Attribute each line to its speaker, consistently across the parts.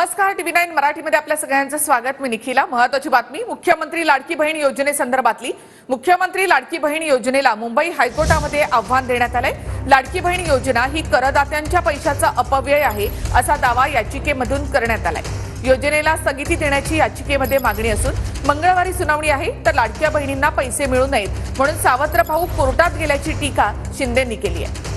Speaker 1: नमस्कार, TV9 मराठीमध्ये आपल्या सगळ्यांचं स्वागत. मी निखिला. महत्त्वाची बातमी, मुख्यमंत्री लाडकी बहीण योजनेसंदर्भातली. मुख्यमंत्री लाडकी बहीण योजनेला मुंबई हायकोर्टामध्ये आव्हान देण्यात आलंय. लाडकी बहीण योजना ही करदात्यांच्या पैशाचा अपव्यय आहे असा दावा याचिकेमधून करण्यात आलाय. योजनेला स्थगिती देण्याची याचिकेमध्ये मागणी असून मंगळवारी सुनावणी आहे. तर लाडक्या बहिणींना पैसे मिळू नयेत म्हणून सावत्र भाऊ कोर्टात गेल्याची टीका शिंदेंनी केली आहे.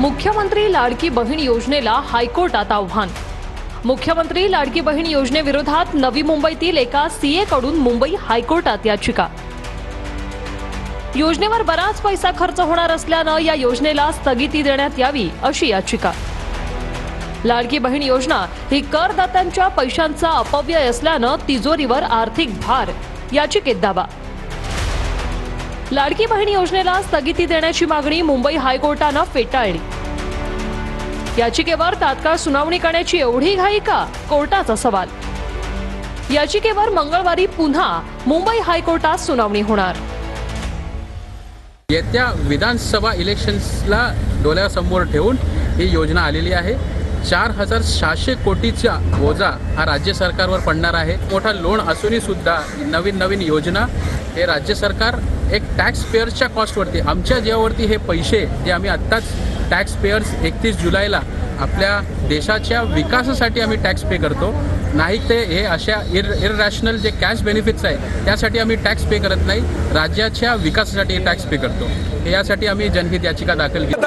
Speaker 2: मुख्यमंत्री लाडकी बहीण योजनेला हायकोर्टात आव्हान. मुख्यमंत्री लाडकी बहीण योजनेविरोधात नवी मुंबईतील एका सीए कडून मुंबई हायकोर्टात याचिका. योजनेवर बराच पैसा खर्च होणार असल्यानं या योजनेला स्थगिती देण्यात यावी अशी याचिका. लाडकी बहीण योजना ही करदात्यांच्या पैशांचा अपव्यय असल्यानं तिजोरीवर आर्थिक भार, याचिकेत दावा. लाडकी बहीण योजनेला स्थगिती देण्याची मागणी मुंबई हायकोर्टानं फेटाळली. याचिकेवर तात्काळ सुनावणी करण्याची एवढी घाई का, कोर्टाचा सवाल. याचिकेवर मंगळवारी पुन्हा मुंबई हायकोर्टात सुनावणी होणार.
Speaker 3: येत्या विधानसभा इलेक्शन्सला डोळ्यासमोर ठेवून ही योजना आलेली आहे. 4,600 कोटीचा बोजा हा राज्य सरकारवर पडणार आहे. मोठा लोन असूनही सुद्धा नवीन योजना हे राज्य सरकार एक टॅक्स पेअर्सच्या कॉस्टवरती, आमच्या जेवावरती हे पैसे जे आम्ही आत्ताच टॅक्स पेअर्स 31 जुलैला आपल्या देशाच्या विकासासाठी आम्ही टॅक्स पे करतो, नाही ते हे अशा इररॅशनल जे कॅश बेनिफिट्स आहे त्यासाठी आम्ही टॅक्स पे करत नाही, राज्याच्या विकासासाठी टॅक्स पे करतो. यासाठी आम्ही जनहित याचिका दाखल केली.